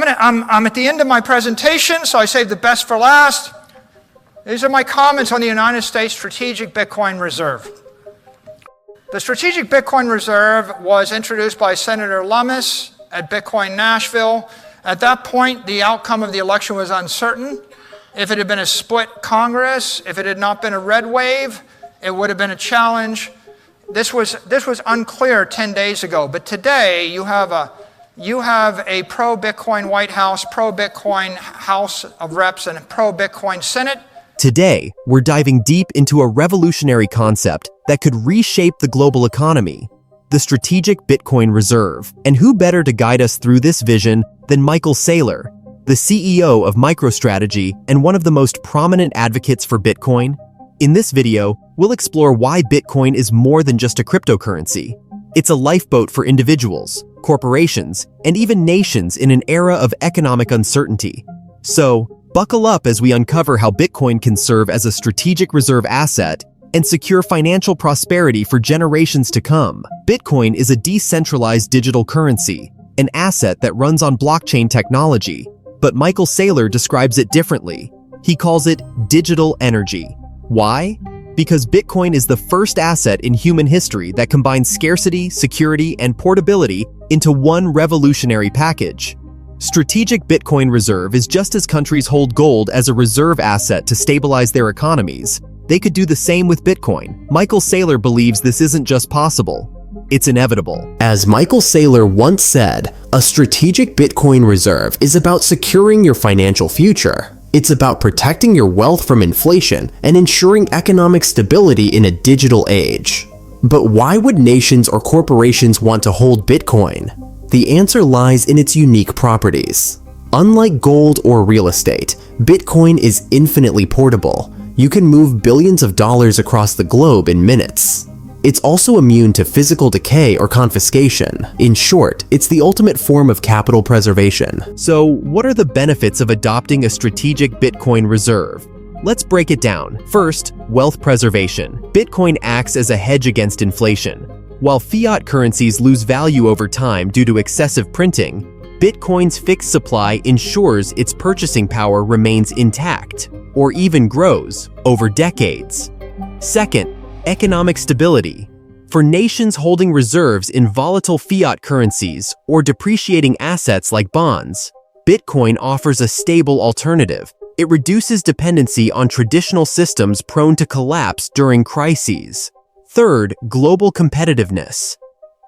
I'm at the end of my presentation, so I saved the best for last. These are my comments on the United States Strategic Bitcoin Reserve. The Strategic Bitcoin Reserve was introduced by Senator Lummis at Bitcoin Nashville. At that point, the outcome of the election was uncertain. If it had been a split Congress, if it had not been a red wave, it would have been a challenge. This was unclear 10 days ago, but today you have a pro-Bitcoin White House, pro-Bitcoin House of Reps, and a pro-Bitcoin Senate. Today, we're diving deep into a revolutionary concept that could reshape the global economy, the Strategic Bitcoin Reserve. And who better to guide us through this vision than Michael Saylor, the CEO of MicroStrategy and one of the most prominent advocates for Bitcoin? In this video, we'll explore why Bitcoin is more than just a cryptocurrency. It's a lifeboat for individuals, corporations, and even nations in an era of economic uncertainty. So, buckle up as we uncover how Bitcoin can serve as a strategic reserve asset and secure financial prosperity for generations to come. Bitcoin is a decentralized digital currency, an asset that runs on blockchain technology. But Michael Saylor describes it differently. He calls it digital energy. Why? Because Bitcoin is the first asset in human history that combines scarcity, security, and portability into one revolutionary package. Strategic Bitcoin Reserve is just as countries hold gold as a reserve asset to stabilize their economies. They could do the same with Bitcoin. Michael Saylor believes this isn't just possible, it's inevitable. As Michael Saylor once said, a strategic Bitcoin reserve is about securing your financial future. It's about protecting your wealth from inflation and ensuring economic stability in a digital age. But why would nations or corporations want to hold Bitcoin? The answer lies in its unique properties. Unlike gold or real estate, Bitcoin is infinitely portable. You can move billions of dollars across the globe in minutes. It's also immune to physical decay or confiscation. In short, it's the ultimate form of capital preservation. So, what are the benefits of adopting a strategic Bitcoin reserve? Let's break it down. First, wealth preservation. Bitcoin acts as a hedge against inflation. While fiat currencies lose value over time due to excessive printing, Bitcoin's fixed supply ensures its purchasing power remains intact, or even grows, over decades. Second, economic stability. For nations holding reserves in volatile fiat currencies or depreciating assets like bonds, Bitcoin offers a stable alternative. It reduces dependency on traditional systems prone to collapse during crises. Third, global competitiveness.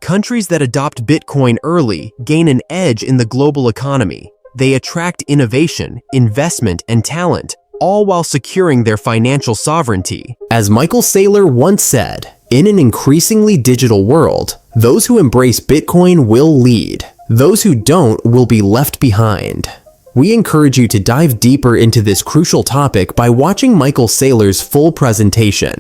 Countries that adopt Bitcoin early gain an edge in the global economy. They attract innovation, investment, and talent, all while securing their financial sovereignty. As Michael Saylor once said, in an increasingly digital world, those who embrace Bitcoin will lead. Those who don't will be left behind. We encourage you to dive deeper into this crucial topic by watching Michael Saylor's full presentation.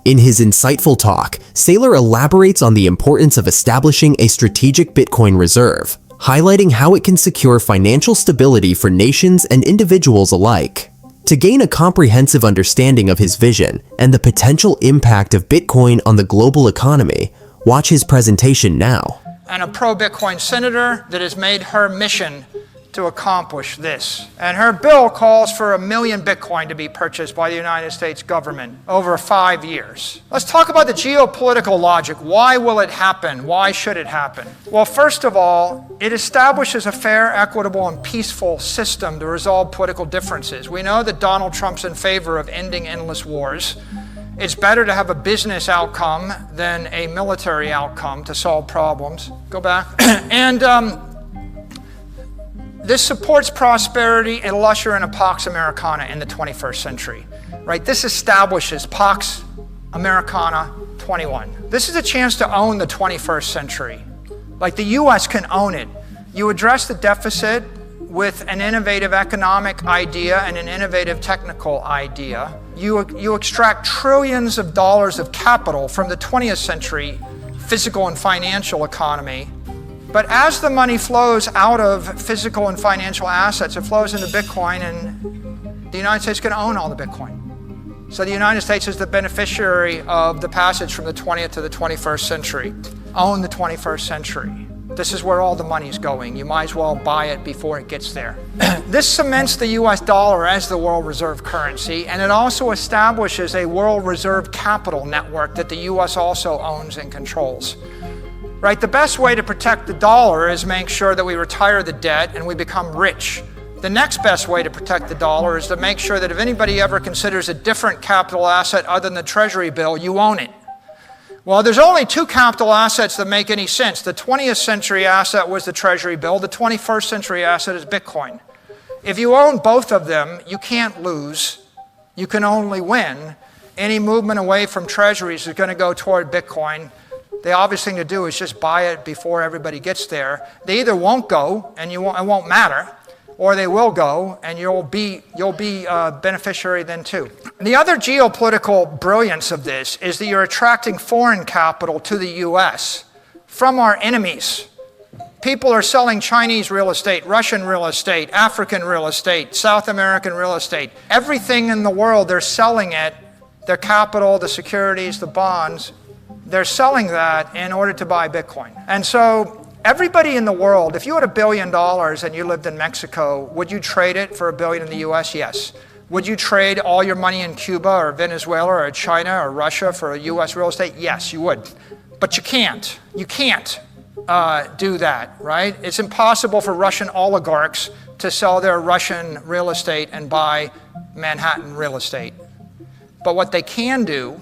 In his insightful talk, Saylor elaborates on the importance of establishing a strategic Bitcoin reserve, highlighting how it can secure financial stability for nations and individuals alike. To gain a comprehensive understanding of his vision and the potential impact of Bitcoin on the global economy, watch his presentation now. And a pro-Bitcoin senator that has made her mission to accomplish this. And her bill calls for 1 million Bitcoin to be purchased by the United States government over 5 years. Let's talk about the geopolitical logic. Why will it happen? Why should it happen? Well, first of all, it establishes a fair, equitable, and peaceful system to resolve political differences. We know that Donald Trump's in favor of ending endless wars. It's better to have a business outcome than a military outcome to solve problems. Go back. This supports prosperity. It'll usher in a Pax Americana in the 21st century, right? This establishes Pax Americana 21. This is a chance to own the 21st century. Like the U.S. can own it. You address the deficit with an innovative economic idea and an innovative technical idea. You extract trillions of dollars of capital from the 20th century physical and financial economy. But as the money flows out of physical and financial assets, it flows into Bitcoin, and the United States can own all the Bitcoin. So the United States is the beneficiary of the passage from the 20th to the 21st century. Own the 21st century. This is where all the money's going. You might as well buy it before it gets there. This cements the US dollar as the world reserve currency, and it also establishes a world reserve capital network that the US also owns and controls. Right? The best way to protect the dollar is make sure that we retire the debt and we become rich. The next best way to protect the dollar is to make sure that if anybody ever considers a different capital asset other than the Treasury bill, you own it. Well, there's only two capital assets that make any sense. The 20th century asset was the Treasury bill. The 21st century asset is Bitcoin. If you own both of them, you can't lose. You can only win. Any movement away from Treasuries is going to go toward Bitcoin. The obvious thing to do is just buy it before everybody gets there. They either won't go and it won't matter, or they will go and you'll be a beneficiary then too. The other geopolitical brilliance of this is that you're attracting foreign capital to the US from our enemies. People are selling Chinese real estate, Russian real estate, African real estate, South American real estate. Everything in the world, they're selling it, their capital, the securities, the bonds, they're selling that in order to buy Bitcoin. And so everybody in the world, if you had $1 billion and you lived in Mexico, would you trade it for $1 billion in the US? Yes. Would you trade all your money in Cuba or Venezuela or China or Russia for US real estate? Yes, you would. But you can't. You can't do that, right? It's impossible for Russian oligarchs to sell their Russian real estate and buy Manhattan real estate. But what they can do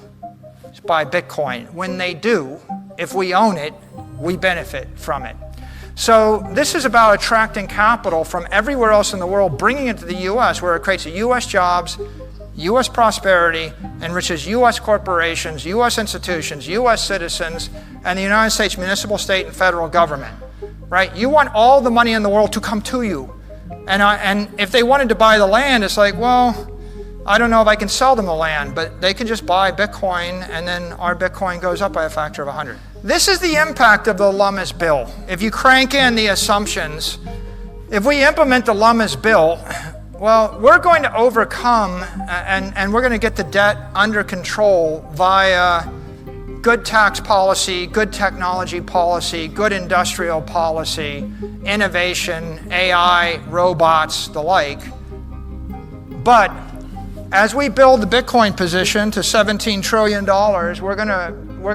is buy Bitcoin. When they do, if we own it, we benefit from it. So this is about attracting capital from everywhere else in the world, bringing it to the US, where it creates US jobs, US prosperity, enriches US corporations, US institutions, US citizens, and the United States municipal, state, and federal government, right? You want all the money in the world to come to you. And if they wanted to buy the land, it's like, well, I don't know if I can sell them the land, but they can just buy Bitcoin, and then our Bitcoin goes up by a factor of 100. This is the impact of the Lummis bill. If you crank in the assumptions, if we implement the Lummis bill, well, we're going to overcome and we're going to get the debt under control via good tax policy, good technology policy, good industrial policy, innovation, AI, robots, the like. But as we build the Bitcoin position to $17 trillion, we're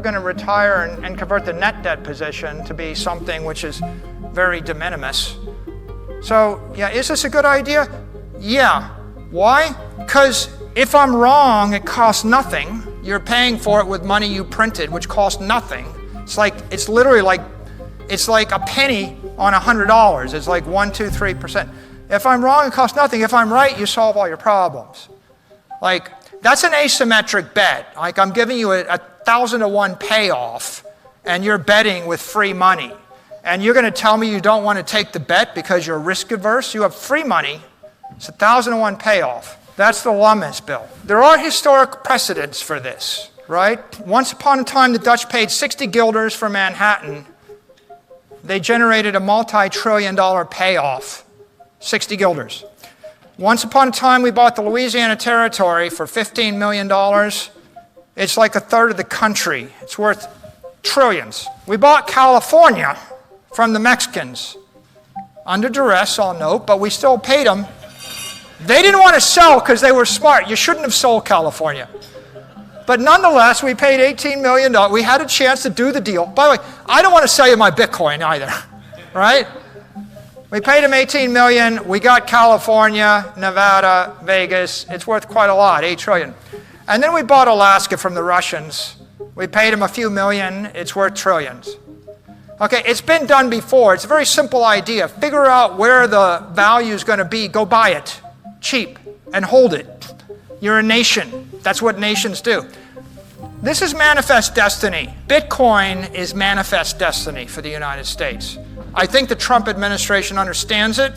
going to retire and convert the net debt position to be something which is very de minimis. So, yeah, is this a good idea? Yeah. Why? Because if I'm wrong, it costs nothing. You're paying for it with money you printed, which costs nothing. It's literally like a penny on $100. It's like 1, 2, 3%. If I'm wrong, it costs nothing. If I'm right, you solve all your problems. Like, that's an asymmetric bet. Like, I'm giving you a 1,000-to-1 payoff, and you're betting with free money. And you're going to tell me you don't want to take the bet because you're risk averse? You have free money. It's a 1,000-to-1 payoff. That's the Lummis bill. There are historic precedents for this, right? Once upon a time, the Dutch paid 60 guilders for Manhattan. They generated a multi-trillion-dollar payoff, 60 guilders. Once upon a time, we bought the Louisiana Territory for $15 million. It's like a third of the country. It's worth trillions. We bought California from the Mexicans. Under duress, I'll note, but we still paid them. They didn't want to sell because they were smart. You shouldn't have sold California. But nonetheless, we paid $18 million. We had a chance to do the deal. By the way, I don't want to sell you my Bitcoin either, right? We paid them $18 million. We got California, Nevada, Vegas. It's worth quite a lot, $8 trillion. And then we bought Alaska from the Russians. We paid them a few million. It's worth trillions. Okay, it's been done before. It's a very simple idea. Figure out where the value is going to be. Go buy it cheap and hold it. You're a nation. That's what nations do. This is manifest destiny. Bitcoin is manifest destiny for the United States. I think the Trump administration understands it.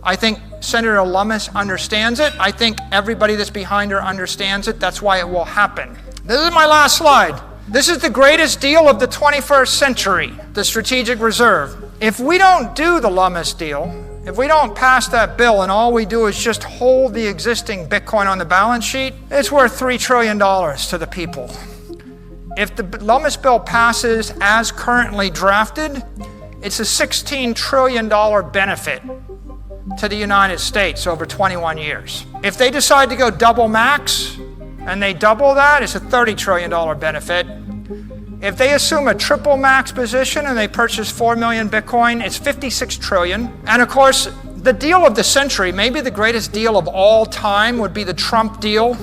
I think Senator Lummis understands it. I think everybody that's behind her understands it. That's why it will happen. This is my last slide. This is the greatest deal of the 21st century, the strategic reserve. If we don't do the Lummis deal, if we don't pass that bill and all we do is just hold the existing Bitcoin on the balance sheet, it's worth $3 trillion to the people. If the Lummis bill passes as currently drafted, It's a $16 trillion benefit to the United States over 21 years. If they decide to go double max, and they double that, it's a $30 trillion benefit. If they assume a triple max position and they purchase 4 million Bitcoin, it's 56 trillion. And of course, the deal of the century, maybe the greatest deal of all time, would be the Trump deal.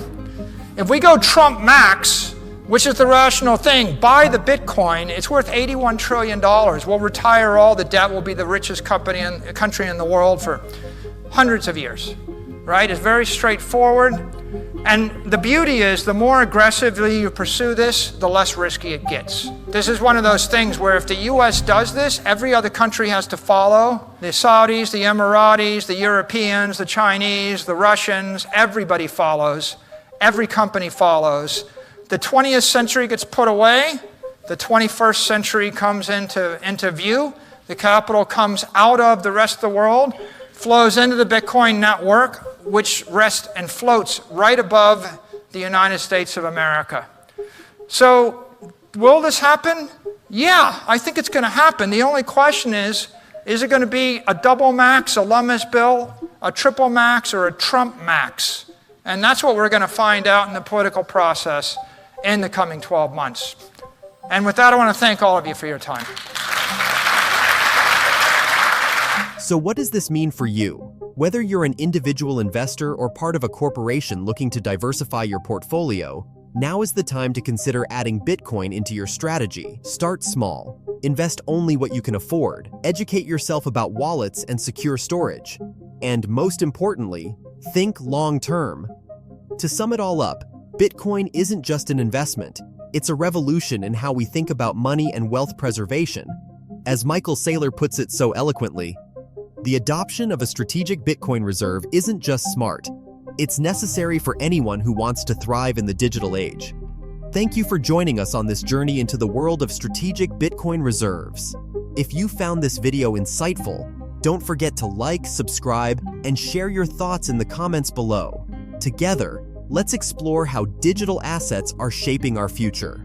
If we go Trump max, which is the rational thing, buy the Bitcoin, it's worth $81 trillion. We'll retire all the debt, we'll be the richest country in the world for hundreds of years, right? It's very straightforward. And the beauty is, the more aggressively you pursue this, the less risky it gets. This is one of those things where if the US does this, every other country has to follow. The Saudis, the Emiratis, the Europeans, the Chinese, the Russians, everybody follows. Every company follows. The 20th century gets put away. The 21st century comes into view. The capital comes out of the rest of the world, flows into the Bitcoin network, which rests and floats right above the United States of America. So, will this happen? Yeah, I think it's going to happen. The only question is it going to be a double max, a Lummis bill, a triple max, or a Trump max? And that's what we're going to find out in the political process in the coming 12 months. And with that, I want to thank all of you for your time. So what does this mean for you? Whether you're an individual investor or part of a corporation looking to diversify your portfolio, now is the time to consider adding Bitcoin into your strategy. Start small. Invest only what you can afford. Educate yourself about wallets and secure storage. And most importantly, think long-term. To sum it all up, Bitcoin isn't just an investment. It's a revolution in how we think about money and wealth preservation. As Michael Saylor puts it so eloquently, the adoption of a strategic Bitcoin reserve isn't just smart. It's necessary for anyone who wants to thrive in the digital age. Thank you for joining us on this journey into the world of strategic Bitcoin reserves. If you found this video insightful, don't forget to like, subscribe, and share your thoughts in the comments below. Together, let's explore how digital assets are shaping our future.